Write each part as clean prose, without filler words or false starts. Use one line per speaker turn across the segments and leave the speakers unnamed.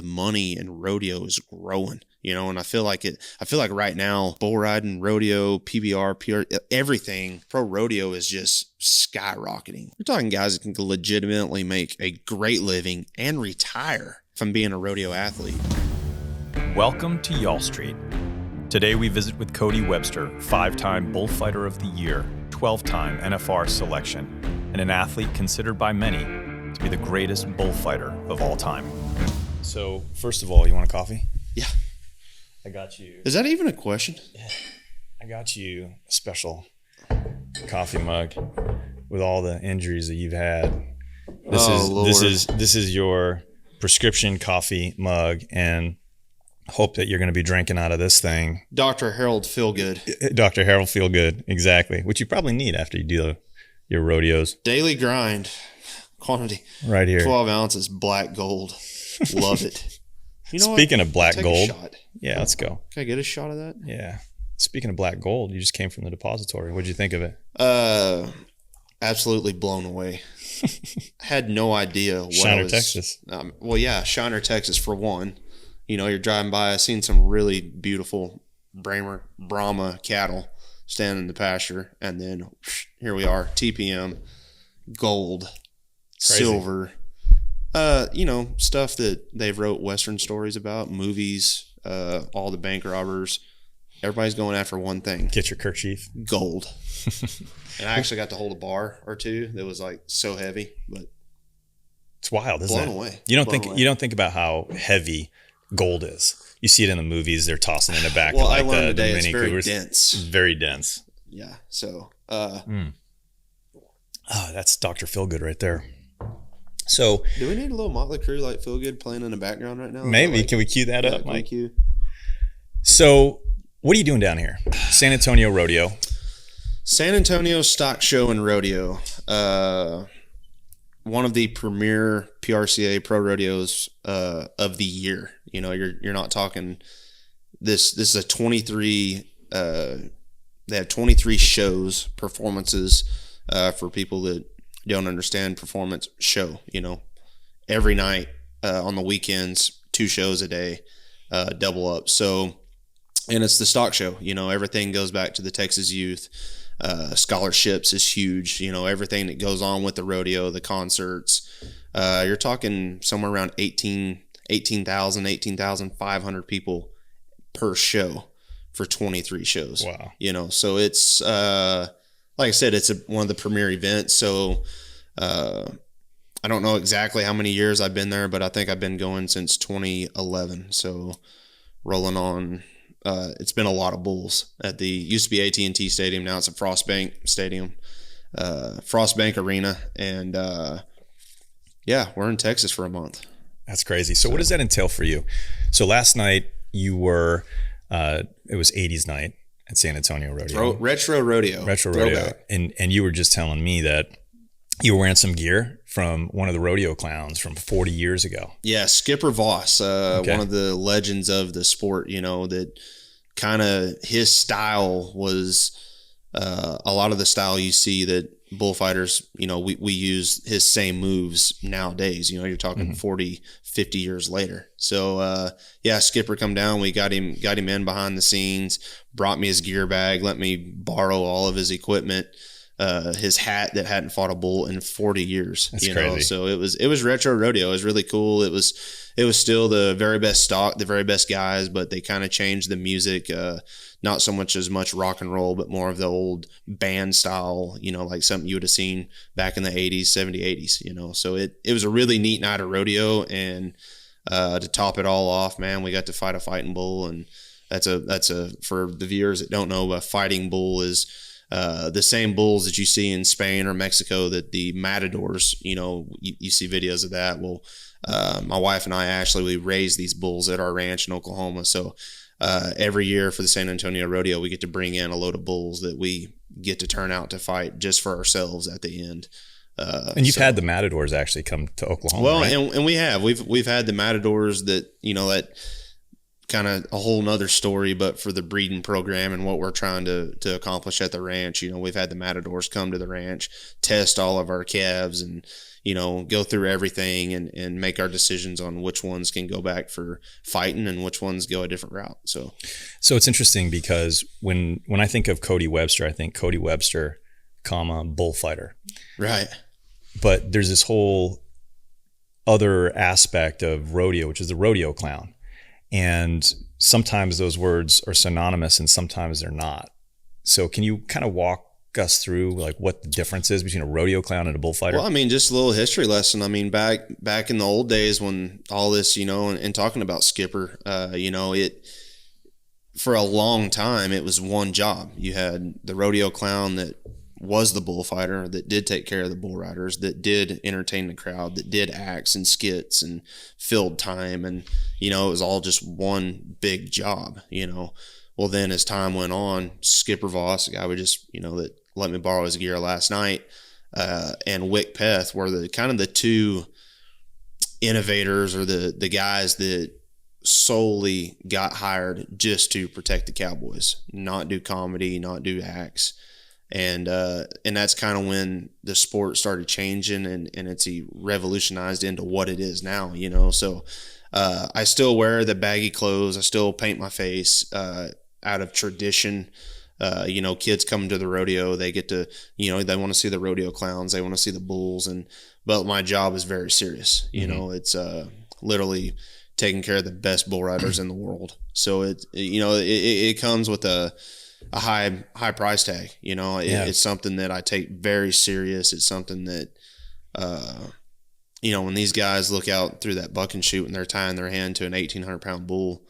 the money in rodeo is growing, and I feel like right now, bull riding, rodeo, PBR, everything, pro rodeo is just skyrocketing. We're talking guys that can legitimately make a great living and retire from being a rodeo athlete.
Welcome to Y'all Street. Today we visit with Cody Webster, 5-time Bullfighter of the Year, 12-time NFR selection, and an athlete considered by many to be the greatest bullfighter of all time. So, first of all, you want a coffee?
Yeah.
I got you.
Is that even a question?
Yeah. I got you a special coffee mug with all the injuries that you've had. This is your prescription coffee mug, and hope that you're going to be drinking out of this thing.
Dr. Harold Feelgood.
Dr. Harold Feelgood, exactly. Which you probably need after you do your rodeos.
Daily grind. Quantity.
Right here.
12 ounces, black gold. Love it.
Speaking of black gold.
A shot.
Yeah, let's go.
Can I get a shot of that?
Yeah. Speaking of black gold, you just came from the depository. What'd you think of it?
Absolutely blown away. Had no idea what
Shiner, Texas.
Shiner, Texas for one. You're driving by. I've seen some really beautiful Brahma cattle standing in the pasture, and then here we are, TPM, gold,
crazy.
Silver, stuff that they've wrote Western stories about, movies, all the bank robbers. Everybody's going after one thing.
Get your kerchief.
Gold. And I actually got to hold a bar or two that was like so heavy, but
it's wild, isn't it?
Blown away.
You don't think about how heavy gold is. You see it in the movies. They're tossing in the back.
Well,
of like
I learned today
Mini
it's very
Cougars.
dense.
It's very dense.
Yeah. So,
that's Dr. Feelgood right there. So,
do we need a little Motley Crue like Feelgood playing in the background right now?
Maybe. Can we cue that up, Mike?
Cue.
So, what are you doing down here? San Antonio Rodeo.
San Antonio Stock Show and Rodeo. One of the premier PRCA pro rodeos of the year. You're not talking this is a 23 they have 23 shows, performances for people that don't understand performance show, every night on the weekends, 2 shows a day, double up. So, and it's the stock show, everything goes back to the Texas youth. Scholarships is huge, everything that goes on with the rodeo, the concerts. You're talking somewhere around 18,500 people per show for 23 shows.
Wow.
So it's, like I said, it's one of the premier events. So, I don't know exactly how many years I've been there, but I think I've been going since 2011. So rolling on, it's been a lot of bulls at the used to be AT&T Stadium. Now it's a Frostbank Stadium, Frostbank Arena. And, we're in Texas for a month.
That's crazy. So what does that entail for you? So last night you were, it was 80s night at San Antonio Rodeo.
Retro Rodeo.
And you were just telling me that you were wearing some gear from one of the rodeo clowns from 40 years ago.
Yeah, Skipper Voss, one of the legends of the sport, that kind of his style was a lot of the style you see that bullfighters, we use his same moves nowadays. You're talking 40, 50 years later. So, Skipper come down. We got him in behind the scenes, brought me his gear bag, let me borrow all of his equipment. His hat that hadn't fought a bull in 40 years.
That's crazy.
So it was retro rodeo. It was really cool. It was still the very best stock, the very best guys, but they kind of changed the music. Not so much as much rock and roll, but more of the old band style, like something you would have seen back in the 80s, 70s, 80s, So it was a really neat night of rodeo. And to top it all off, man, we got to fight a fighting bull. And that's for the viewers that don't know, a fighting bull is the same bulls that you see in Spain or Mexico, that the matadors, you see videos of that. Well, my wife and I we raise these bulls at our ranch in Oklahoma. So every year for the San Antonio Rodeo, we get to bring in a load of bulls that we get to turn out to fight just for ourselves at the end.
And you've had the matadors actually come to Oklahoma.
Well,
right?
and we have. We've had the matadors that, that kind of a whole nother story, but for the breeding program and what we're trying to accomplish at the ranch, we've had the matadors come to the ranch, test all of our calves, and go through everything and make our decisions on which ones can go back for fighting and which ones go a different route. So
it's interesting because when I think of Cody Webster, I think Cody Webster, bullfighter.
Right.
But there's this whole other aspect of rodeo, which is the rodeo clown. And sometimes those words are synonymous and sometimes they're not. So can you kind of walk us through like what the difference is between a rodeo clown and a bullfighter?
Well, I mean, just a little history lesson. I mean, back in the old days when all this, and talking about skipper, it for a long time it was one job. You had the rodeo clown that was the bullfighter, that did take care of the bull riders, that did entertain the crowd, that did acts and skits and filled time, and it was all just one big job. Well, then as time went on, Skipper Voss, the guy we just that let me borrow his gear last night, and Wick Peth were the kind of the two innovators, or the guys that solely got hired just to protect the cowboys, not do comedy, not do acts. And that's kind of when the sport started changing and it's revolutionized into what it is now, So I still wear the baggy clothes. I still paint my face out of tradition. Kids coming to the rodeo, they get to, they want to see the rodeo clowns. They want to see the bulls. But my job is very serious. It's literally taking care of the best bull riders in the world. So it comes with a high price tag. It's something that I take very serious. It's something that, when these guys look out through that buck and shoot and they're tying their hand to an 1,800-pound bull,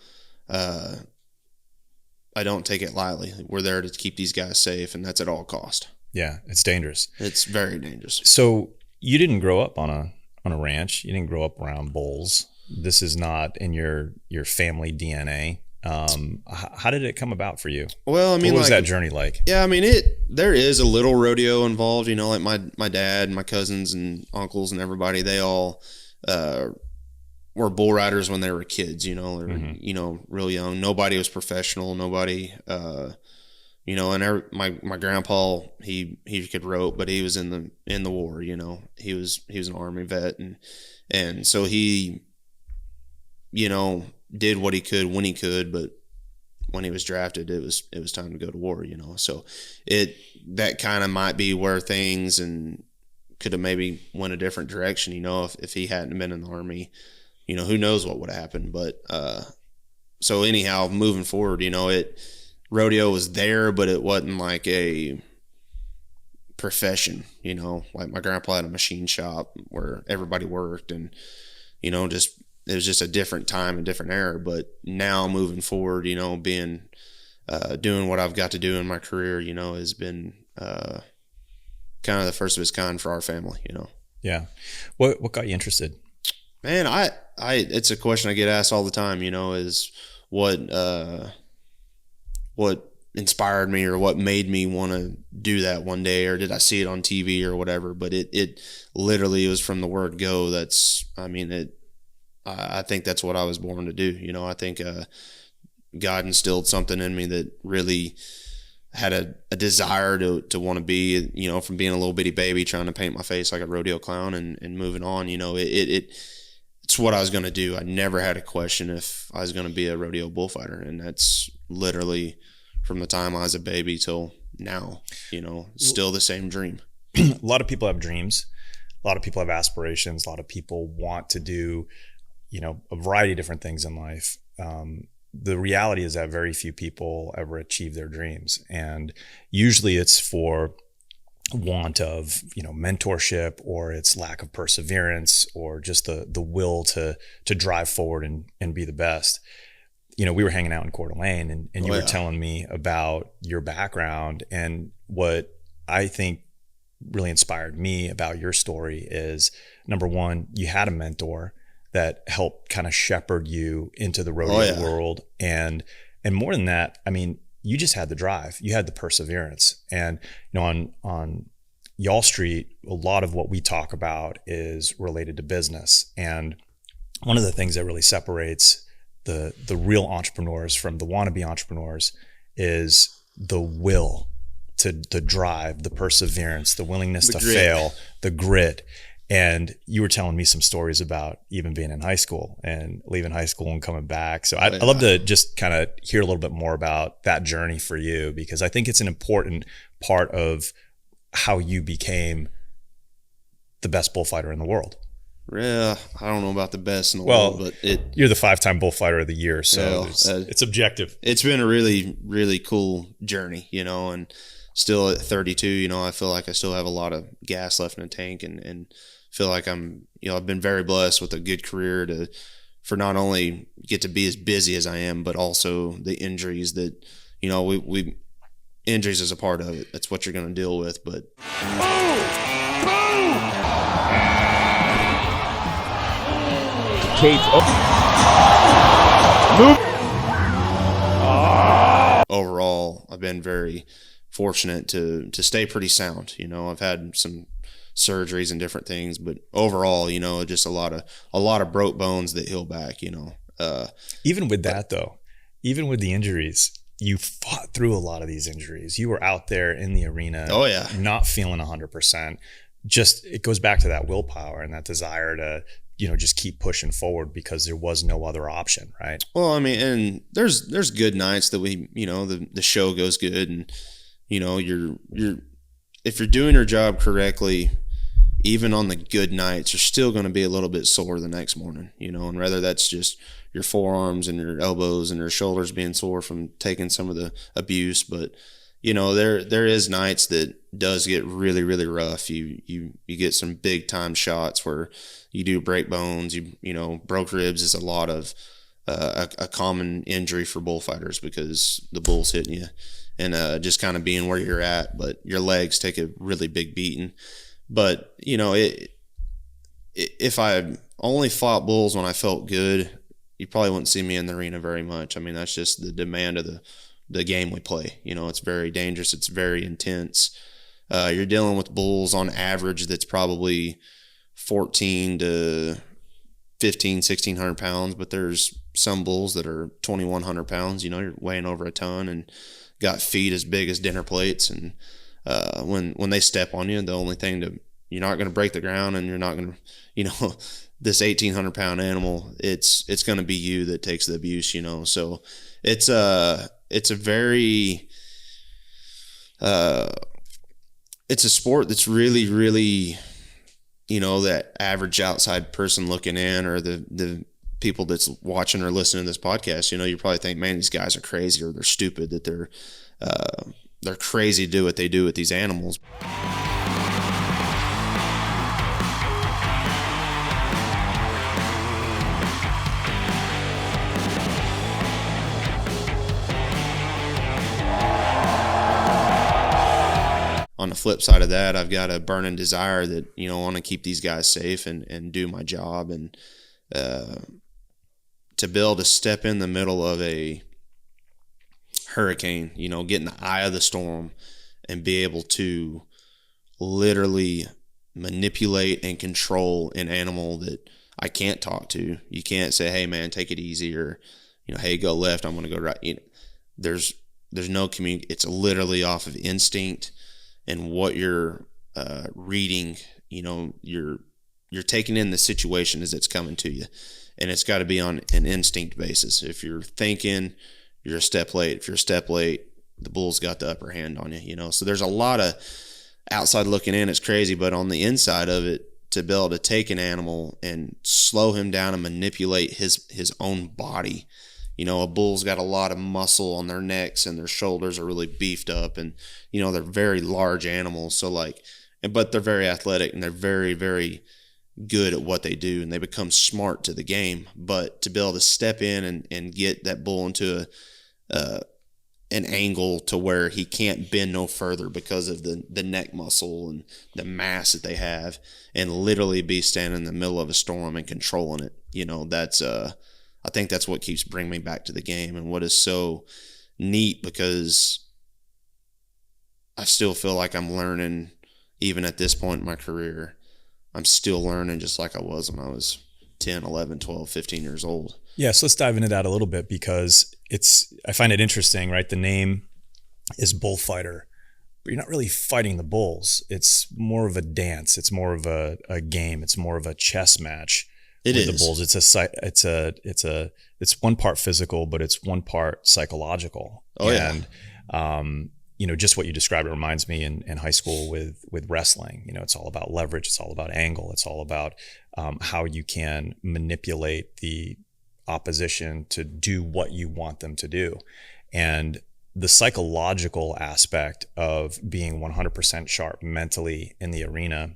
I don't take it lightly. We're there to keep these guys safe, and that's at all cost.
Yeah, it's dangerous.
It's very dangerous.
So you didn't grow up on a ranch. You didn't grow up around bulls. This is not in your family DNA. How did it come about for you?
Well, I mean,
what was that journey like?
Yeah, I mean, there is a little rodeo involved, like my dad and my cousins and uncles and everybody, they all, were bull riders when they were kids, real young. Nobody was professional. Nobody, and my grandpa, he could rope, but he was in the war, he was an Army vet. And so he, did what he could when he could, but when he was drafted, it was time to go to war, So that kind of might be where things and could have maybe went a different direction, if he hadn't been in the Army, who knows what would have happened. But so anyhow, moving forward, rodeo was there, but it wasn't like a profession, like my grandpa had a machine shop where everybody worked, and it was just a different time, a different era. But now moving forward, being doing what I've got to do in my career, has been kind of the first of its kind for our family,
Yeah. What got you interested?
Man, I it's a question I get asked all the time, is what inspired me or what made me want to do that one day, or did I see it on TV or whatever? But it literally was from the word go. I think that's what I was born to do. I think God instilled something in me that really had a desire to want to be, from being a little bitty baby trying to paint my face like a rodeo clown and moving on. It's what I was going to do. I never had a question if I was going to be a rodeo bullfighter, and that's literally from the time I was a baby till now. Still the same dream.
A lot of people have dreams. A lot of people have aspirations. A lot of people want to do a variety of different things in life. The reality is that very few people ever achieve their dreams. And usually it's for want of, mentorship, or it's lack of perseverance, or just the will to drive forward and be the best. We were hanging out in Coeur d'Alene and you were telling me about your background, and what I think really inspired me about your story is, number one, you had a mentor that helped kind of shepherd you into the rodeo world. And more than that, I mean, you just had the drive, you had the perseverance. And, on Y'all Street, a lot of what we talk about is related to business. And one of the things that really separates the real entrepreneurs from the wannabe entrepreneurs is the will, the drive, the perseverance, the willingness to fail, the grit. And you were telling me some stories about even being in high school and leaving high school and coming back. So I'd love to just kind of hear a little bit more about that journey for you, because I think it's an important part of how you became the best bullfighter in the world.
Yeah, I don't know about the best in the world, but
you're the 5-time Bullfighter of the Year, so it's objective.
It's been a really, really cool journey, and still at 32, I feel like I still have a lot of gas left in the tank, and feel like I've been very blessed with a good career for not only get to be as busy as I am, but also the injuries that, we injuries is a part of it. That's what you're going to deal with, but. Overall, I've been very fortunate to stay pretty sound. I've had some surgeries and different things, but overall, just a lot of broke bones that heal back.
Even with that though, even with the injuries, you fought through a lot of these injuries. You were out there in the arena.
Oh yeah,
not feeling 100%. Just it goes back to that willpower and that desire to just keep pushing forward because there was no other option, right?
Well, I mean, and there's good nights that we, the show goes good, and you're if you're doing your job correctly, even on the good nights, you're still going to be a little bit sore the next morning, and whether that's just your forearms and your elbows and your shoulders being sore from taking some of the abuse, but there is nights that does get really, really rough. You get some big time shots where you do break bones. Broke ribs is a lot of a common injury for bullfighters because the bull's hitting you and just kind of being where you're at, but your legs take a really big beating. But if I only fought bulls when I felt good, you probably wouldn't see me in the arena very much. I mean, that's just the demand of the game we play. It's very dangerous. It's very intense. You're dealing with bulls on average that's probably 14 to 15, 1,600 pounds, but there's some bulls that are 2,100 pounds. You're weighing over a ton and got feet as big as dinner plates. And when they step on you, the only thing you're not going to break the ground, and you're not going to, this 1,800 pound animal, it's going to be you that takes the abuse, So it's a very, it's a sport that's really, really, that average outside person looking in, or the people that's watching or listening to this podcast, you probably think, man, these guys are crazy, or they're stupid, that they're crazy to do what they do with these animals. On the flip side of that, I've got a burning desire that, I want to keep these guys safe and do my job, and to be able to step in the middle of a hurricane, get in the eye of the storm and be able to literally manipulate and control an animal that I can't talk to. You can't say, hey man, take it easy, or, hey, go left, I'm going to go right. There's no community. It's literally off of instinct. And what you're reading, you're taking in the situation as it's coming to you, and it's got to be on an instinct basis. If you're thinking, you're a step late. If you're a step late, the bull's got the upper hand on you. So there's a lot of outside looking in. It's crazy, but on the inside of it, to be able to take an animal and slow him down and manipulate his own body. A bull's got a lot of muscle on their necks, and their shoulders are really beefed up, and, they're very large animals. So but they're very athletic, and they're very, very good at what they do, and they become smart to the game. But to be able to step in and get that bull into an angle to where he can't bend no further because of the neck muscle and the mass that they have, and literally be standing in the middle of a storm and controlling it, that's I think that's what keeps bringing me back to the game, and what is so neat, because I still feel like I'm learning. Even at this point in my career, I'm still learning just like I was when I was 10, 11, 12, 15 years old.
Yeah, so let's dive into that a little bit, because I find it interesting, right? The name is Bullfighter, but you're not really fighting the bulls. It's more of a dance. It's more of a game. It's more of a chess match with the bulls. It's one part physical, but it's one part psychological. And just what you described, it reminds me in high school with wrestling. It's all about leverage. It's all about angle. It's all about how you can manipulate the opposition to do what you want them to do. And the psychological aspect of being 100% sharp mentally in the arena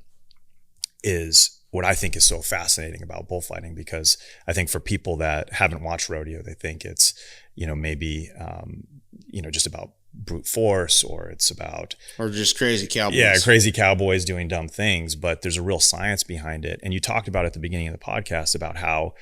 is what I think is so fascinating about bullfighting, because I think for people that haven't watched rodeo, they think it's, maybe, just about brute force, or it's about,
or just crazy cowboys.
Yeah, crazy cowboys doing dumb things, but there's a real science behind it. And you talked about at the beginning of the podcast about how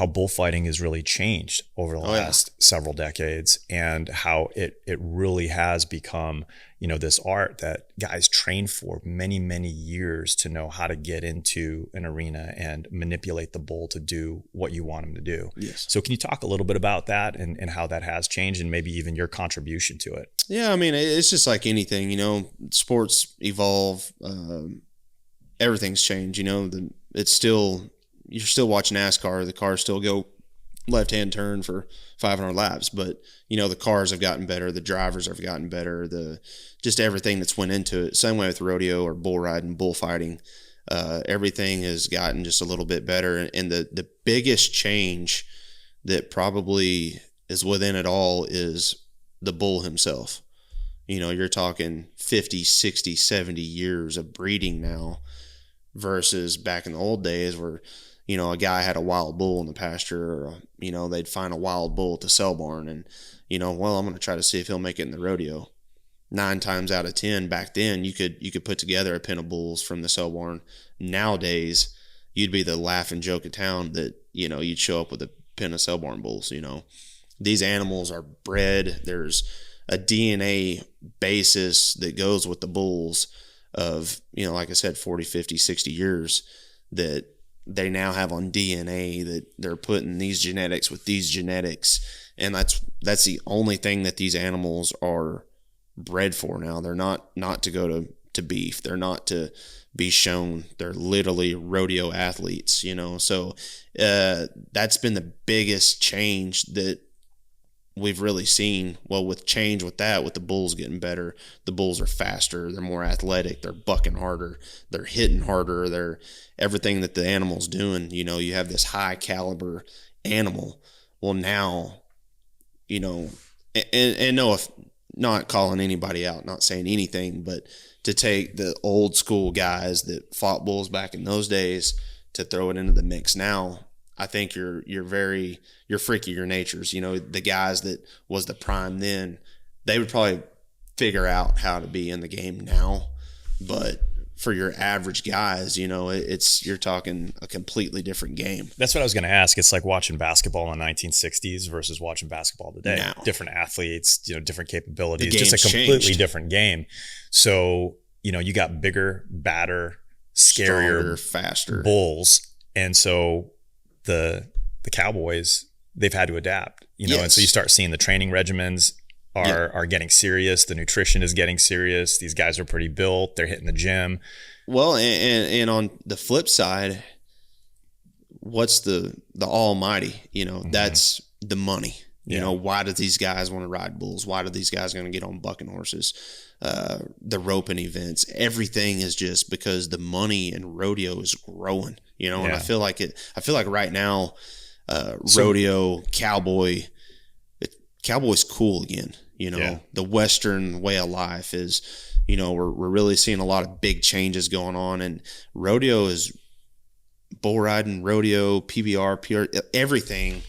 bullfighting has really changed over the last several decades, and how it really has become, this art that guys train for many, many years to know how to get into an arena and manipulate the bull to do what you want him to do.
Yes.
So can you talk a little bit about that and how that has changed, and maybe even your contribution to it?
Yeah, I mean, it's just like anything, sports evolve, everything's changed, it's still, you're still watching NASCAR, the cars still go left-hand turn for 500 laps, but the cars have gotten better, the drivers have gotten better, just everything that's went into it. Same way with rodeo or bull riding, bullfighting, everything has gotten just a little bit better. And the biggest change that probably is within it all is the bull himself. You're talking 50, 60, 70 years of breeding now versus back in the old days where a guy had a wild bull in the pasture, or, they'd find a wild bull at the sale barn and, I'm going to try to see if he'll make it in the rodeo. 9 times out of 10 back then, you could put together a pen of bulls from the sale barn. Nowadays, you'd be the laughing joke of town that, you'd show up with a pen of sale barn bulls. These animals are bred. There's a DNA basis that goes with the bulls of, like I said, 40, 50, 60 years that they now have on DNA, that they're putting these genetics with these genetics. And that's the only thing that these animals are bred for now. They're not to go to beef. They're not to be shown. They're literally rodeo athletes, So that's been the biggest change that we've really seen. Well, with the bulls getting better, the bulls are faster, they're more athletic, they're bucking harder, they're hitting harder, they're everything that the animal's doing. You have this high caliber animal. Well, now, and no, if not calling anybody out, not saying anything, but to take the old school guys that fought bulls back in those days to throw it into the mix now, I think you're freakier natures. The guys that was the prime then, they would probably figure out how to be in the game now. But for your average guys, you're talking a completely different game.
That's what I was going to ask. It's like watching basketball in the 1960s versus watching basketball today.
Now,
different athletes, different capabilities, just a completely different game. So, you got bigger, badder, scarier,
stronger, faster
bulls. And so the cowboys, they've had to adapt,
Yes.
And so you start seeing the training regimens are getting serious. The nutrition is getting serious. These guys are pretty built. They're hitting the gym.
Well, and on the flip side, what's the almighty, that's the money. Why do these guys want to ride bulls? Why do these guys going to get on bucking horses? The roping events, everything is just because the money in rodeo is growing, and I feel like right now, rodeo, cowboy's cool again. The Western way of life is, we're really seeing a lot of big changes going on, and rodeo is bull riding, rodeo, PBR, PR, everything.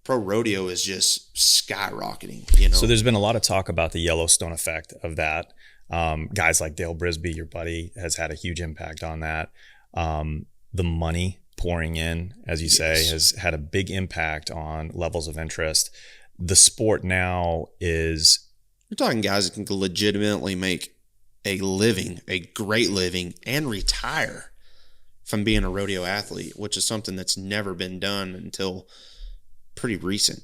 Pro rodeo is just skyrocketing,
So there's been a lot of talk about the Yellowstone effect of that. Guys like Dale Brisby, your buddy, has had a huge impact on that. The money pouring in, as you say, has had a big impact on levels of interest. The sport now is...
You're talking guys that can legitimately make a living, a great living, and retire from being a rodeo athlete, which is something that's never been done until pretty recent,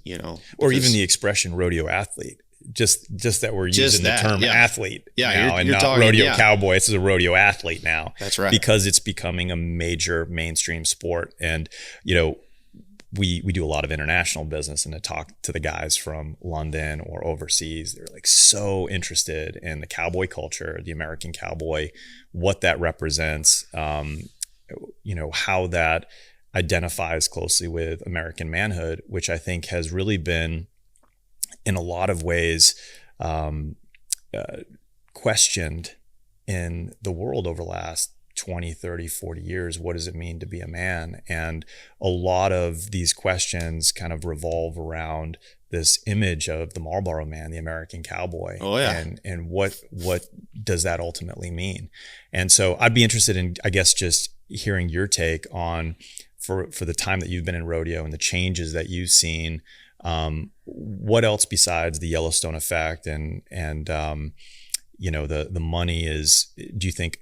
Or even the expression rodeo athlete. just that we're using the term athlete now, and
you're
not
talking,
rodeo cowboy. This is a rodeo athlete now.
That's right.
Because it's becoming a major mainstream sport. And, you know, we do a lot of international business, and to talk to the guys from London or overseas, they're like so interested in the cowboy culture, the American cowboy, what that represents, you know, how that identifies closely with American manhood, which I think has really been, in a lot of ways, questioned in the world over the last 20, 30, 40 years. What does it mean to be a man? And a lot of these questions kind of revolve around this image of the Marlboro man, the American cowboy.
Oh, yeah.
And what does that ultimately mean? And so I'd be interested in, I guess, just hearing your take on, for the time that you've been in rodeo and the changes that you've seen, what else besides the Yellowstone effect and you know, the money is, do you think,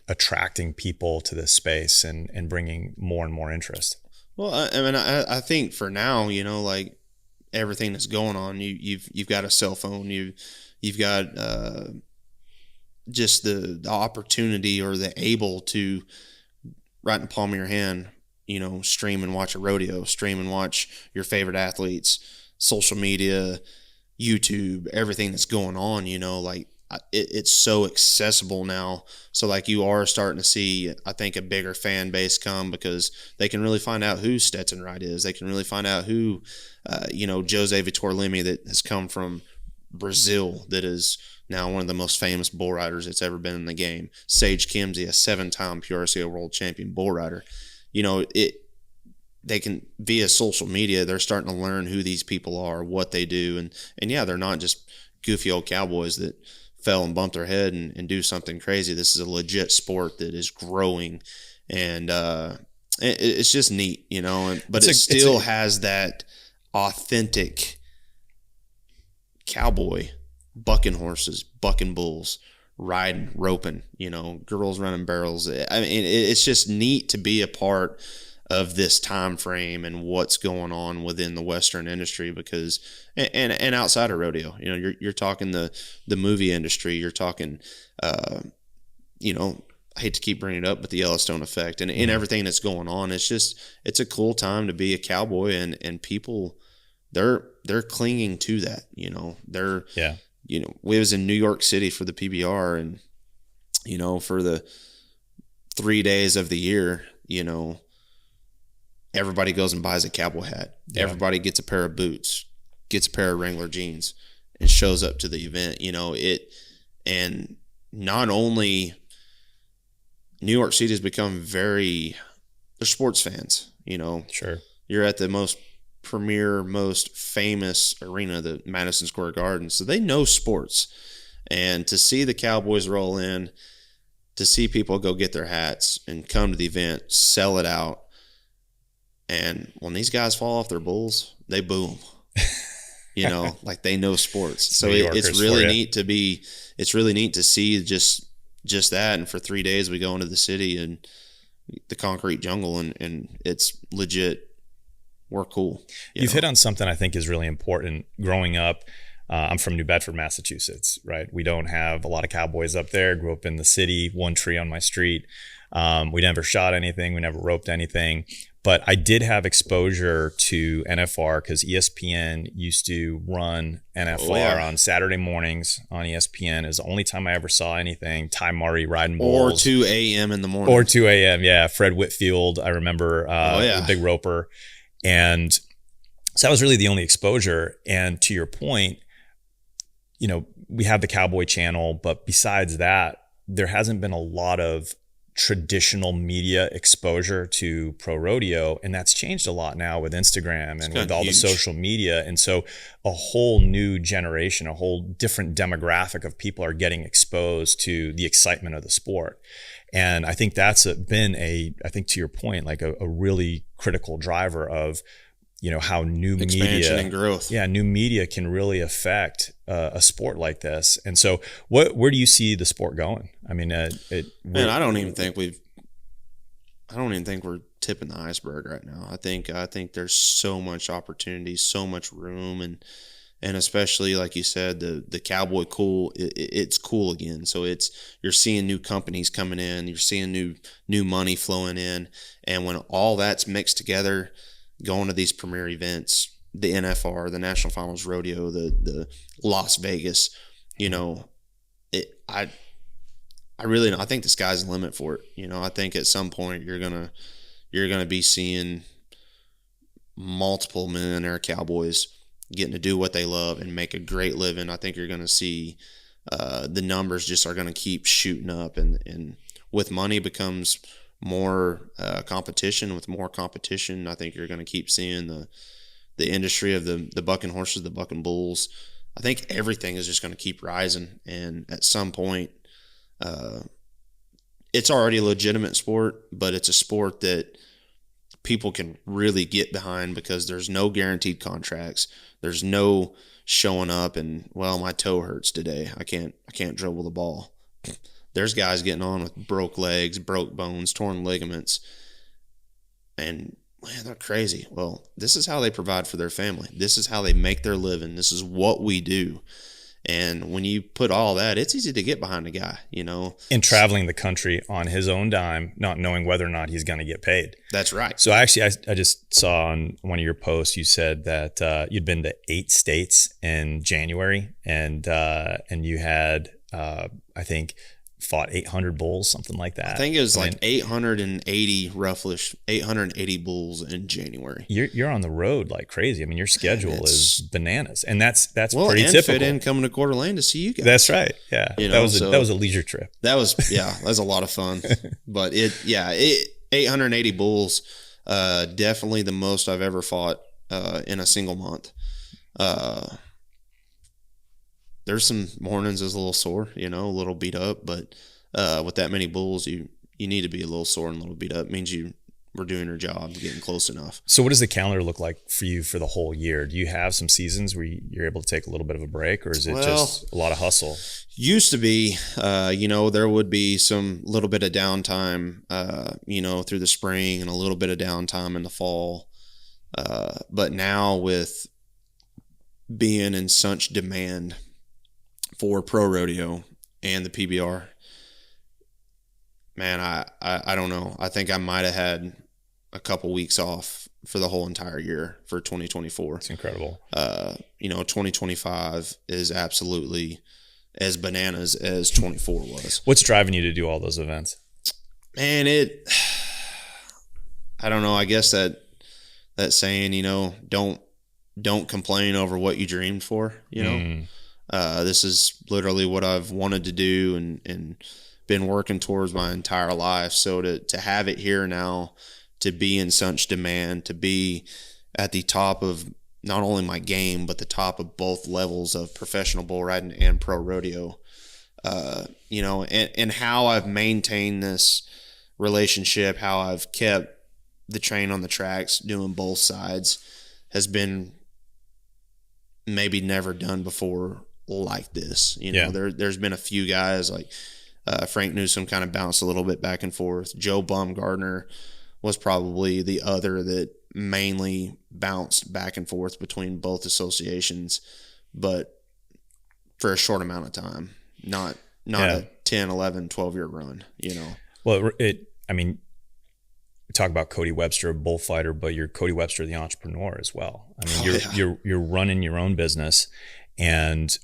attracting people to this space and bringing more and more interest?
Well, I mean, I think for now, you know, like everything that's going on, you've got a cell phone, you've got just the opportunity or the able to, right in the palm of your hand, you know, stream and watch a rodeo, stream and watch your favorite athletes, social media, YouTube, everything that's going on, you know, like it's so accessible now. So like you are starting to see, I think, a bigger fan base come, because they can really find out who Stetson Wright is. They can really find out who, you know, Jose Vitor Leme, that has come from Brazil, that is now one of the most famous bull riders that's ever been in the game. Sage Kimsey, a 7-time PRCA world champion bull rider. You know, they can, via social media, they're starting to learn who these people are, what they do. And yeah, they're not just goofy old cowboys that fell and bumped their head and do something crazy. This is a legit sport that is growing, and it's just neat, you know, but it still has that authentic cowboy, bucking horses, bucking bulls, riding, roping, you know, girls running barrels. I mean, it's just neat to be a part of this time frame and what's going on within the Western industry, because and outside of rodeo, you know, you're talking the movie industry, you're talking you know, I hate to keep bringing it up, but the Yellowstone effect and everything that's going on. It's a cool time to be a cowboy, and people, they're clinging to that, you know. You know, we was in New York City for the PBR, and you know, for the 3 days of the year, you know, everybody goes and buys a cowboy hat. Yeah. Everybody gets a pair of boots, gets a pair of Wrangler jeans, and shows up to the event. You know, and not only New York City has become they're sports fans, you know.
Sure.
You're at the most premier, most famous arena, the Madison Square Garden. So they know sports. And to see the Cowboys roll in, to see people go get their hats and come to the event, sell it out. And when these guys fall off their bulls, they boo them. You know, like they know sports. So it's really neat it's really neat to see just that. And for 3 days we go into the city and the concrete jungle, and it's legit. We're cool.
You've hit on something I think is really important. Growing up, I'm from New Bedford, Massachusetts, right? We don't have a lot of cowboys up there. Grew up in the city, one tree on my street. We never shot anything. We never roped anything. But I did have exposure to NFR because ESPN used to run NFR on Saturday mornings on ESPN. It was the only time I ever saw anything. Ty Murray riding bulls.
Or 2 a.m. in the morning.
Or 2 a.m., yeah. Fred Whitfield, I remember, the big roper. And so that was really the only exposure. And to your point, you know, we have the Cowboy Channel, but besides that, there hasn't been a lot of traditional media exposure to pro rodeo, and that's changed a lot now with Instagram and with all the social media. And so a whole new generation, a whole different demographic of people are getting exposed to the excitement of the sport. And I think that's been I think to your point, like a really critical driver of, you know, how new
expansion and growth.
Yeah, new media can really affect a sport like this. And so, where do you see the sport going? I mean, I don't even think
we're tipping the iceberg right now. I think there's so much opportunity, so much room, and especially like you said, the cowboy cool, it's cool again. So you're seeing new companies coming in, you're seeing new money flowing in, and when all that's mixed together, going to these premier events, the NFR, the National Finals Rodeo, the Las Vegas, I think the sky's the limit for it. I think at some point you're gonna be seeing multiple millionaire cowboys getting to do what they love and make a great living. I think you're going to see the numbers just are going to keep shooting up, and with money becomes more competition. With more competition, I think you're going to keep seeing the industry of the bucking horses, the bucking bulls. I think everything is just going to keep rising, and at some point, it's already a legitimate sport, but it's a sport that people can really get behind because there's no guaranteed contracts. There's no showing up and, well, my toe hurts today, I can't dribble the ball. There's guys getting on with broke legs, broke bones, torn ligaments, and man, they're crazy. Well, this is how they provide for their family. This is how they make their living. This is what we do. And when you put all that, it's easy to get behind a guy,
And traveling the country on his own dime, not knowing whether or not he's going to get paid.
That's right.
So actually, I just saw on one of your posts, you said that you'd been to 8 states in January, and you had, I think, fought 800 bulls, something like that.
I think it was 880 roughly, 880 bulls in January.
You're on the road like crazy. I mean, your schedule is bananas, and that's
well,
pretty
and
typical.
Fit in coming to Coeur d'Alene to see you guys.
That's right. Yeah, that was a leisure trip.
That was a lot of fun. But 880 bulls, definitely the most I've ever fought in a single month. There's some mornings is a little sore, a little beat up, but with that many bulls, you need to be a little sore and a little beat up. It means you were doing your job, getting close enough.
So what does the calendar look like for you for the whole year? Do you have some seasons where you're able to take a little bit of a break, or is it just a lot of hustle?
Used to be, there would be some little bit of downtime, through the spring and a little bit of downtime in the fall. But now with being in such demand for pro rodeo and the PBR, man, I don't know. I think I might have had a couple weeks off for the whole entire year for 2024.
It's incredible.
2025 is absolutely as bananas as 24 was.
What's driving you to do all those events?
Man, I don't know. I guess that saying, don't complain over what you dreamed for, This is literally what I've wanted to do and been working towards my entire life. So to have it here now, to be in such demand, to be at the top of not only my game, but the top of both levels of professional bull riding and pro rodeo, and how I've maintained this relationship, how I've kept the train on the tracks, doing both sides, has been maybe never done before like this. There's been a few guys like Frank Newsom kind of bounced a little bit back and forth. Joe Baumgartner was probably the other that mainly bounced back and forth between both associations, but for a short amount of time, not a 10, 11, 12-year run,
Well, we talk about Cody Webster, a bullfighter, but you're Cody Webster, the entrepreneur as well. I mean, you're running your own business, and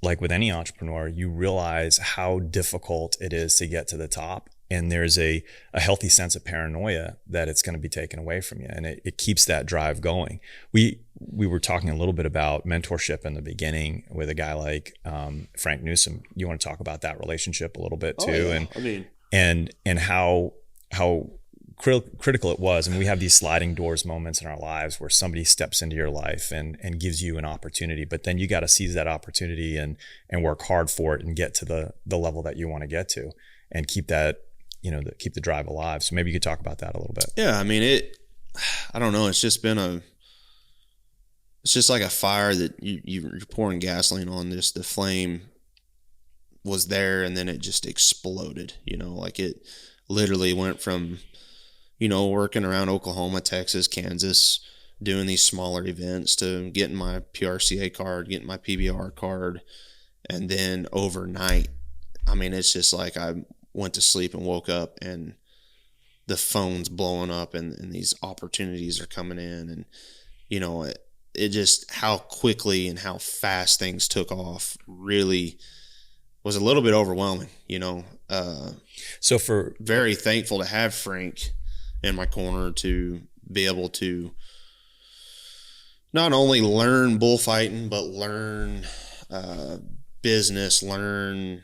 like with any entrepreneur, you realize how difficult it is to get to the top. And there's a healthy sense of paranoia that it's going to be taken away from you. And it keeps that drive going. We were talking a little bit about mentorship in the beginning with a guy like Frank Newsom. You want to talk about that relationship a little bit too? And how critical it was. And we have these sliding doors moments in our lives where somebody steps into your life and gives you an opportunity, but then you got to seize that opportunity and work hard for it and get to the level that you want to get to and keep that, keep the drive alive. So maybe you could talk about that a little bit.
Yeah. I mean, I don't know. It's just like a fire that you're pouring gasoline on. Just the flame was there and then it just exploded, like it literally went from, working around Oklahoma, Texas, Kansas, doing these smaller events to getting my PRCA card, getting my PBR card. And then overnight, I mean, it's just like I went to sleep and woke up and the phone's blowing up and these opportunities are coming in. And, you know, it just how quickly and how fast things took off really was a little bit overwhelming, you know.
So for
very thankful to have Frank in my corner to be able to not only learn bullfighting, but learn business, learn,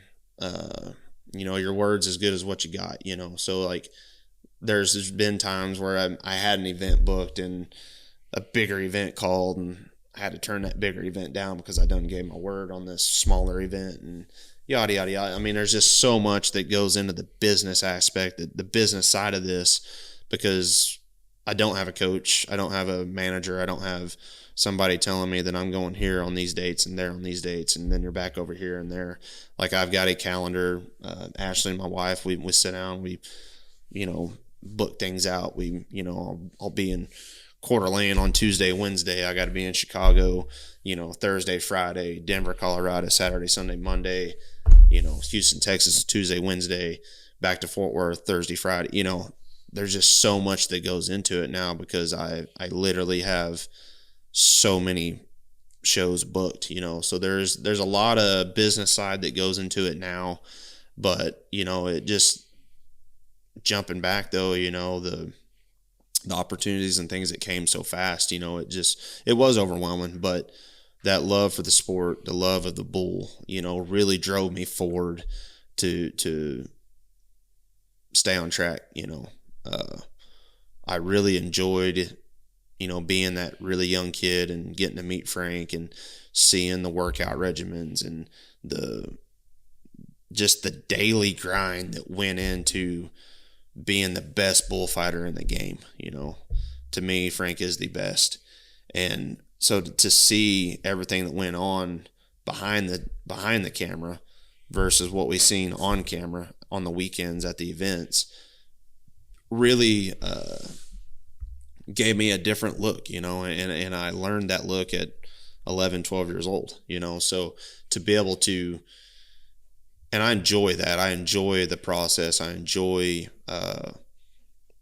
you know, your word's as good as what you got, you know. So like there's been times where I had an event booked and a bigger event called and I had to turn that bigger event down because I done gave my word on this smaller event and yada, yada, yada. I mean, there's just so much that goes into the business aspect, the business side of this, because I don't have a coach. I don't have a manager. I don't have somebody telling me that I'm going here on these dates and there on these dates, and then you're back over here and there. Like I've got a calendar. Ashley and my wife, we sit down, we, you know, book things out. We, you know, I'll be in Coeur d'Alene on Tuesday, Wednesday. I got to be in Chicago, you know, Thursday, Friday, Denver, Colorado, Saturday, Sunday, Monday, you know, Houston, Texas, Tuesday, Wednesday, back to Fort Worth, Thursday, Friday. You know, there's just so much that goes into it now because I literally have so many shows booked, you know. So there's a lot of business side that goes into it now, but, you know, it just jumping back though, you know, the opportunities and things that came so fast, you know, it was overwhelming, but that love for the sport, the love of the bull, you know, really drove me forward to stay on track. You know, I really enjoyed, you know, being that really young kid and getting to meet Frank and seeing the workout regimens and just the daily grind that went into being the best bullfighter in the game. You know, to me, Frank is the best. And so to see everything that went on behind the camera versus what we seen on camera on the weekends at the events really gave me a different look, you know, and I learned that look at 11, 12 years old, you know. So to be able to, and I enjoy that. I enjoy the process. I enjoy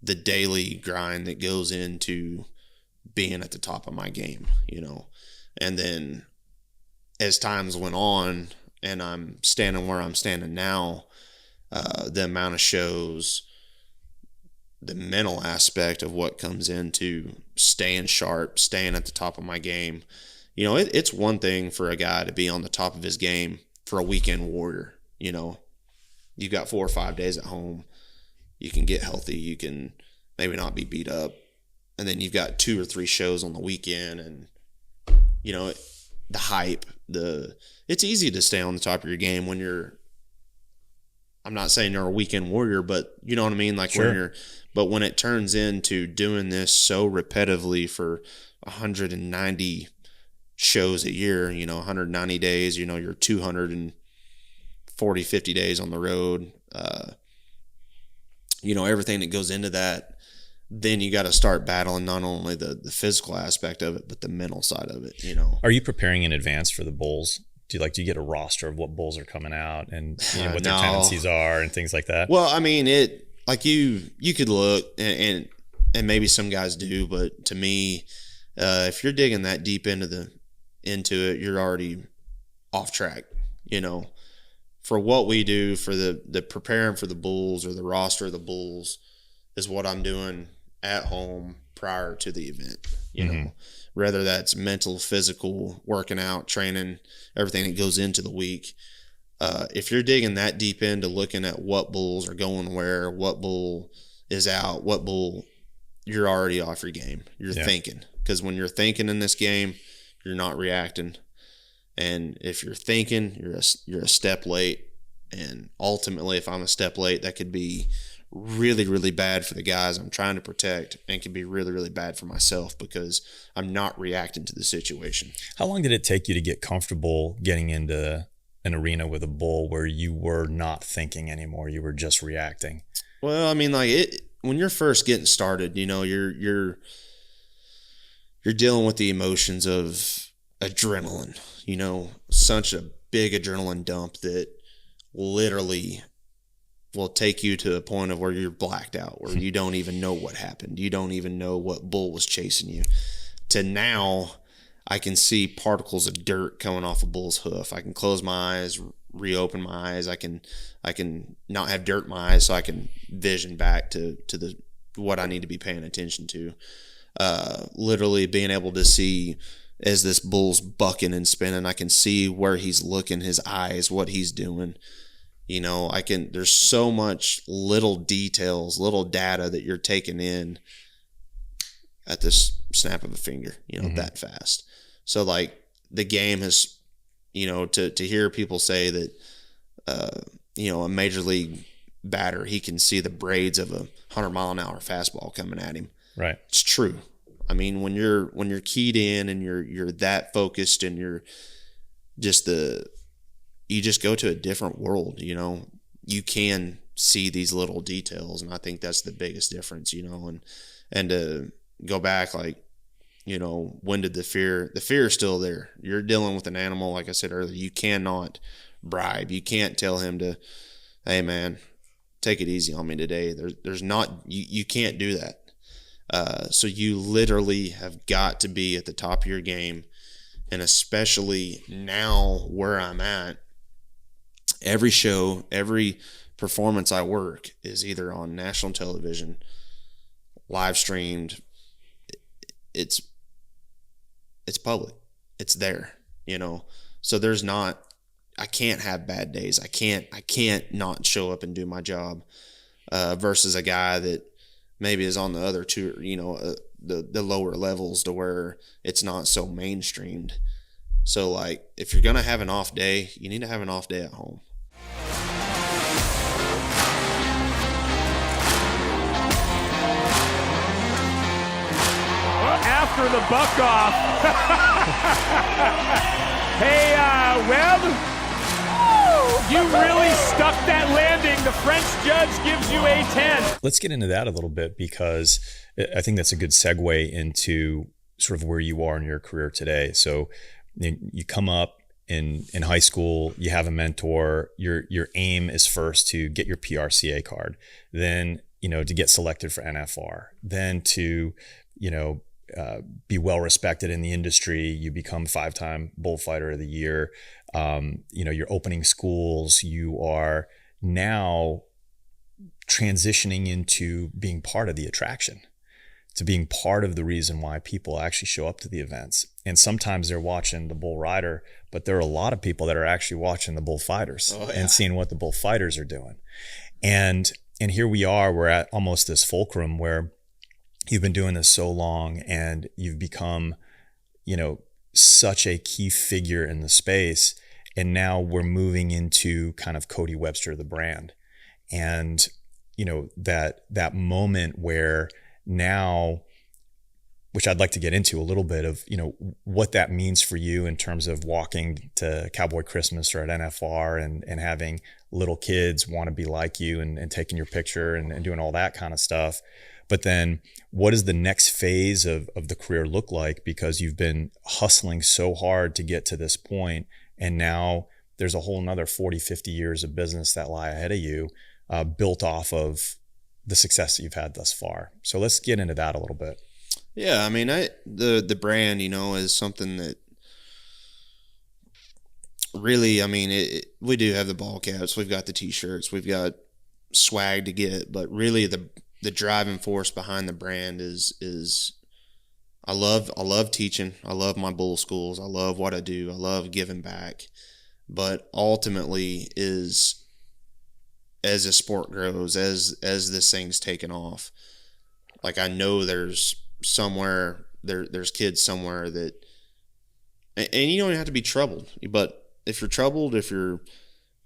the daily grind that goes into being at the top of my game, you know. And then as times went on and I'm standing where I'm standing now, the amount of shows, the mental aspect of what comes into staying sharp, staying at the top of my game. You know, it's one thing for a guy to be on the top of his game for a weekend warrior. You know, you've got 4 or 5 days at home. You can get healthy. You can maybe not be beat up. And then you've got 2 or 3 shows on the weekend and, you know, the hype, it's easy to stay on the top of your game when I'm not saying you're a weekend warrior, but you know what I mean? Like
sure.
When it turns into doing this so repetitively for 190 shows a year, you know, 190 days, you know, you're 240, 50 days on the road, you know, everything that goes into that, then you got to start battling not only the physical aspect of it, but the mental side of it, you know.
Are you preparing in advance for the bulls? Do you get a roster of what bulls are coming out and you know, what their tendencies are and things like that?
Well, I mean, you could look and maybe some guys do, but to me, if you're digging that deep into it, you're already off track, you know. For what we do for the preparing for the bulls or the roster of the bulls is what I'm doing at home prior to the event, you know, whether that's mental, physical, working out, training, everything that goes into the week. If you're digging that deep into looking at what bulls are going where, what bull is out, what bull, you're already off your game. You're thinking, because when you're thinking in this game, you're not reacting. And if you're thinking, you're a step late. And ultimately, if I'm a step late, that could be really, really bad for the guys I'm trying to protect and can be really, really bad for myself because I'm not reacting to the situation.
How long did it take you to get comfortable getting into an arena with a bull where you were not thinking anymore? You were just reacting?
Well, I mean, like when you're first getting started, you know, you're you're dealing with the emotions of adrenaline, such a big adrenaline dump that literally will take you to a point of where you're blacked out, where you don't even know what happened. You don't even know what bull was chasing you. To now, I can see particles of dirt coming off a bull's hoof. I can close my eyes, reopen my eyes. I can not have dirt in my eyes, so I can vision back to what I need to be paying attention to. Literally being able to see as this bull's bucking and spinning, I can see where he's looking, his eyes, what he's doing. There's so much little details, little data that you're taking in at this snap of a finger, that fast. So like the game has, to hear people say that, a major league batter, he can see the braids of a 100-mile-an-hour fastball coming at him.
Right.
It's true. I mean, when you're keyed in and you're that focused and you're just you just go to a different world, you can see these little details. And I think that's the biggest difference, and to go back, like, when did the fear is still there. You're dealing with an animal, like I said earlier, you cannot bribe. You can't tell him to, hey man, take it easy on me today. There's not, you can't do that. So you literally have got to be at the top of your game. And especially now where I'm at, every show, every performance I work is either on national television, live streamed. It's public. It's there, so there's not, I can't have bad days. I can't not show up and do my job, versus a guy that maybe is on the other two, the lower levels to where it's not so mainstreamed. So like, if you're going to have an off day, you need to have an off day at home.
After the buck off. Hey, Webb, you really stuck that landing. The French judge gives you a 10.
Let's get into that a little bit, because I think that's a good segue into sort of where you are in your career today. So you come up in high school, you have a mentor, your aim is first to get your PRCA card, then, to get selected for NFR, then to, be well respected in the industry. You become 5-time Bullfighter of the Year. You're opening schools. You are now transitioning into being part of the attraction, to being part of the reason why people actually show up to the events. And sometimes they're watching the bull rider, but there are a lot of people that are actually watching the bullfighters and seeing what the bullfighters are doing. And here we are, we're at almost this fulcrum where you've been doing this so long and you've become, such a key figure in the space. And now we're moving into kind of Cody Webster, the brand. And, that moment where now, which I'd like to get into a little bit of, what that means for you in terms of walking to Cowboy Christmas or at NFR and having little kids want to be like you and taking your picture and doing all that kind of stuff. But then what does the next phase of the career look like? Because you've been hustling so hard to get to this point, and now there's a whole another 40, 50 years of business that lie ahead of you, built off of the success that you've had thus far. So let's get into that a little bit.
Yeah, I mean, the brand, is something that really, I mean, we do have the ball caps, we've got the t-shirts, we've got swag to get, but really the driving force behind the brand is I love teaching. I love my bull schools. I love what I do. I love giving back. But ultimately is, as the sport grows, as this thing's taken off, like I know there's kids somewhere that, and you don't have to be troubled, but if you're troubled, if you're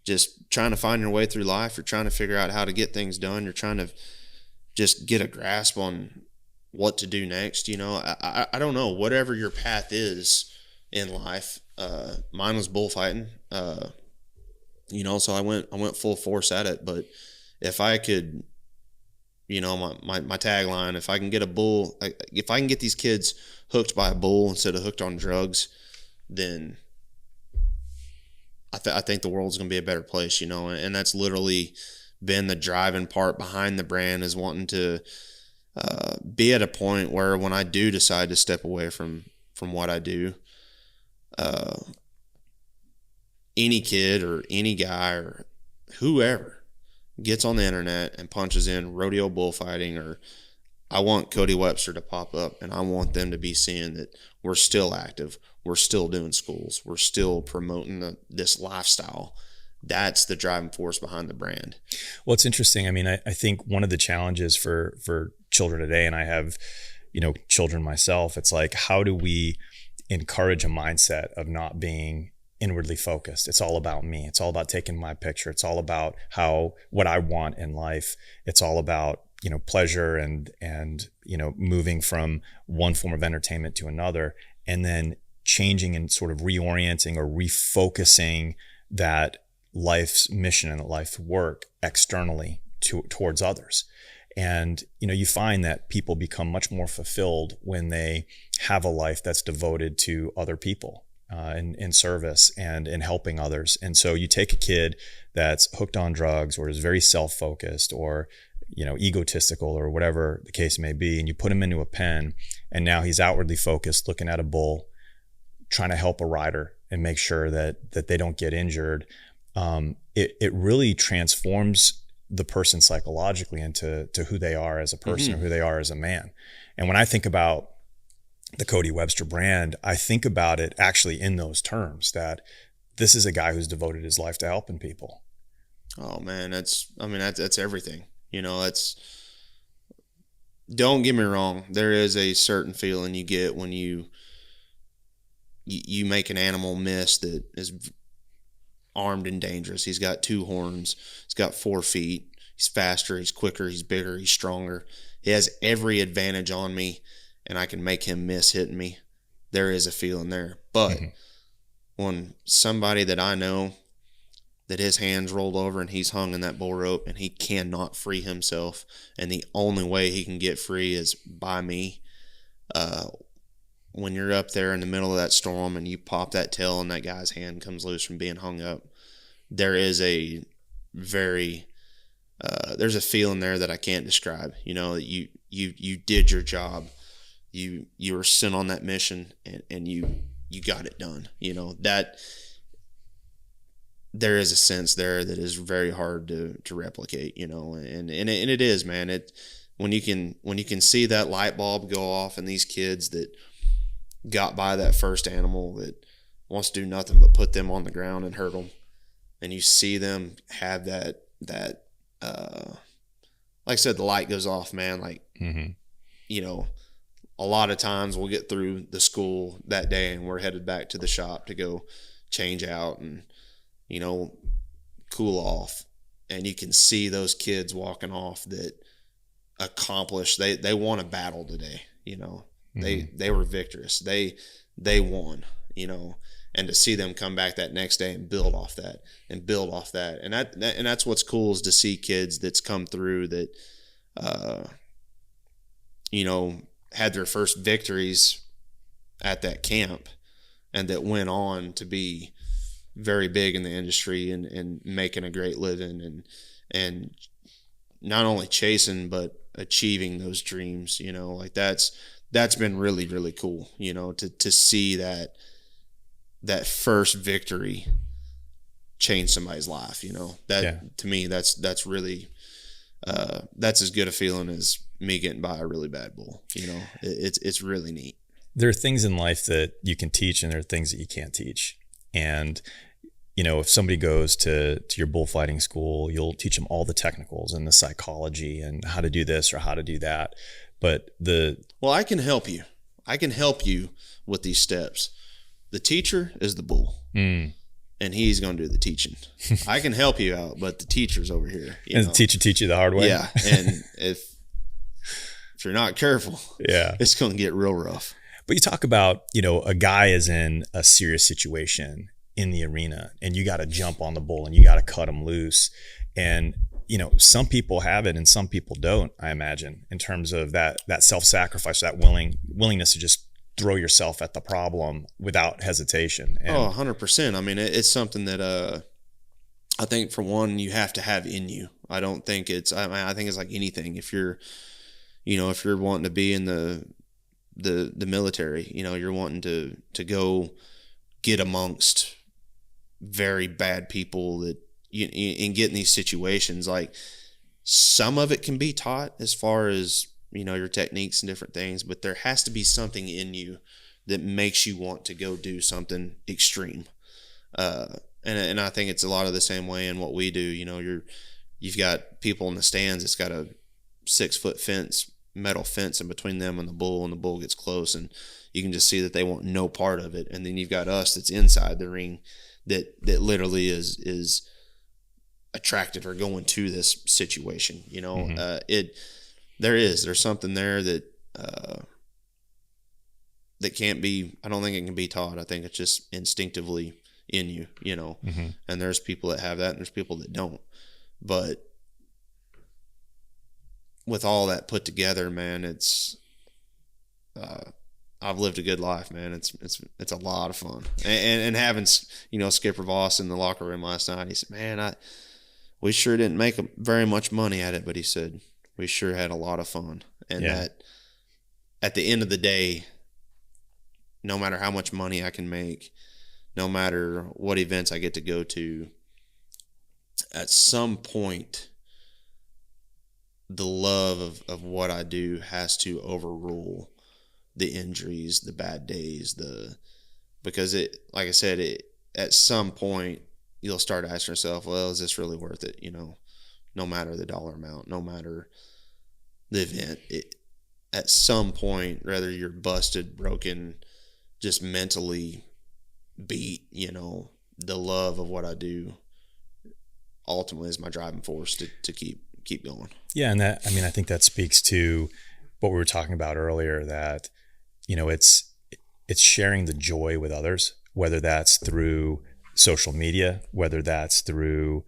just trying to find your way through life, you're trying to figure out how to get things done, you're trying to just get a grasp on what to do next. I don't know, whatever your path is in life. Mine was bullfighting, so I went full force at it. But if I could you know, my tagline, if I can get these kids hooked by a bull instead of hooked on drugs, then I think the world's going to be a better place, you know, and that's literally been the driving part behind the brand, is wanting to be at a point where when I do decide to step away from what I do, any kid or any guy or whoever gets on the internet and punches in rodeo bullfighting, or I want Cody Webster to pop up, and I want them to be seeing that we're still active, we're still doing schools, we're still promoting this lifestyle. That's the driving force behind the brand.
Well, it's interesting. I mean, I think one of the challenges for children today, and I have, you know, children myself, it's like, how do we encourage a mindset of not being inwardly focused? It's all about me. It's all about taking my picture. It's all about what I want in life. It's all about, you know, pleasure and, you know, moving from one form of entertainment to another, and then changing and sort of reorienting or refocusing that life's mission and life's work externally towards others. And, you know, you find that people become much more fulfilled when they have a life that's devoted to other people, in service and in helping others. And so you take a kid that's hooked on drugs or is very self-focused or, you know, egotistical or whatever the case may be, and you put him into a pen, and now he's outwardly focused, looking at a bull, trying to help a rider and make sure that they don't get injured. It really transforms the person psychologically into who they are as a person, or who they are as a man. And when I think about the Cody Webster brand, I think about it actually in those terms, that this is a guy who's devoted his life to helping people.
Oh man, that's everything. You know, don't get me wrong. There is a certain feeling you get when you make an animal miss that is armed and dangerous. He's got 2 horns. He's got 4 feet. He's faster. He's quicker. He's bigger. He's stronger. He has every advantage on me, and I can make him miss hitting me. There is a feeling there. But when somebody that I know, that his hand's rolled over and he's hung in that bull rope and he cannot free himself, and the only way he can get free is by me, when you're up there in the middle of that storm and you pop that tail and that guy's hand comes loose from being hung up, there is a very there's a feeling there that I can't describe. You know, you did your job, you were sent on that mission, and you got it done. You know, that there is a sense there that is very hard to replicate. You know, and it is, man. When you can see that light bulb go off in these kids that got by that first animal that wants to do nothing but put them on the ground and hurt them, and you see them have that like I said, the light goes off, man. Like, you know, a lot of times we'll get through the school that day and we're headed back to the shop to go change out and, you know, cool off, and you can see those kids walking off that accomplished, they won a battle today. You know, they were victorious. They won, you know, and to see them come back that next day and build off that and build off that. And that's what's cool, is to see kids that's come through that, you know, had their first victories at that camp and that went on to be very big in the industry and making a great living and not only chasing, but achieving those dreams, you know, like that's been really, really cool, you know, to see that first victory change somebody's life, you know, to me, that's really, that's as good a feeling as me getting by a really bad bull. You know, it's really neat.
There are things in life that you can teach, and there are things that you can't teach. And, you know, if somebody goes to your bullfighting school, you'll teach them all the technicals and the psychology and how to do this or how to do that. But
well, I can help you. I can help you with these steps. The teacher is the bull, and he's going to do the teaching. I can help you out, but the teacher's over here.
And the teacher teach you the hard way.
Yeah, and if you're not careful, it's going to get real rough.
But you talk about, you know, a guy is in a serious situation in the arena, and you got to jump on the bull and you got to cut him loose. And, some people have it and some people don't, I imagine, in terms of that self-sacrifice, that willingness to just throw yourself at the problem without hesitation. And
100%. I mean, it's something that I think, for one, you have to have in you. I don't think I think it's like anything. If you're wanting to be in the military, you're wanting to go get amongst very bad people that and get in these situations, like, some of it can be taught as far as, your techniques and different things, but there has to be something in you that makes you want to go do something extreme. And I think it's a lot of the same way in what we do. You've got people in the stands that's got a 6-foot metal fence in between them and the bull gets close, and you can just see that they want no part of it. And then you've got us that's inside the ring that literally is attracted or going to this situation. There's something there that can't be, I don't think it can be taught. I think it's just instinctively in you, and there's people that have that and there's people that don't. But with all that put together, man, it's I've lived a good life, man. It's a lot of fun. And having, Skipper Voss in the locker room last night, he said, man, we sure didn't make very much money at it, but he said, we sure had a lot of fun. And that at the end of the day, no matter how much money I can make, no matter what events I get to go to, at some point, the love of what I do has to overrule the injuries, the bad days, because like I said, at some point you'll start asking yourself, well, is this really worth it? No matter the dollar amount, no matter the event, at some point, whether you're busted, broken, just mentally beat, the love of what I do ultimately is my driving force to keep going.
Yeah. And I think that speaks to what we were talking about earlier, that, it's sharing the joy with others, whether that's through social media, whether that's through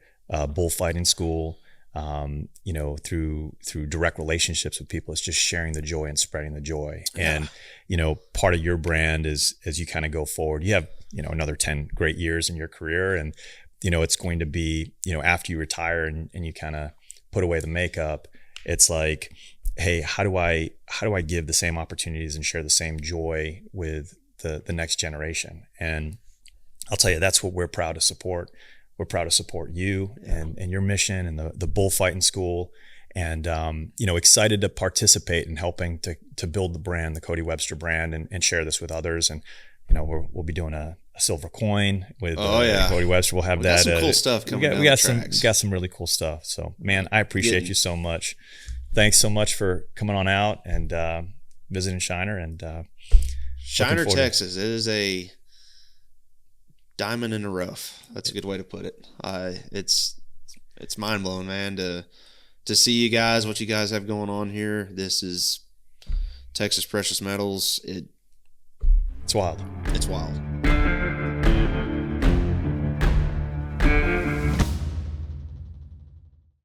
bullfighting school, through direct relationships with people. It's just sharing the joy and spreading the joy. And, part of your brand is, as you kind of go forward, you have, another 10 great years in your career. And, it's going to be, after you retire and you kind of put away the makeup, it's like, hey, how do I give the same opportunities and share the same joy with the next generation? And I'll tell you, that's what we're proud to support. We're proud to support you and your mission and the bullfighting school, and excited to participate in helping to build the brand, the Cody Webster brand, and share this with others. And we'll be doing a silver coin with Cody Webster. We'll have that.
Got some cool stuff coming.
We got some really cool stuff. So, man, I appreciate you so much. Thanks so much for coming on out and visiting Shiner and
Shiner, Texas. It is a diamond in the rough. That's a good way to put it. It's mind blowing, man, to see you guys, what you guys have going on here. This is Texas Precious Metals. It's
wild.
It's wild.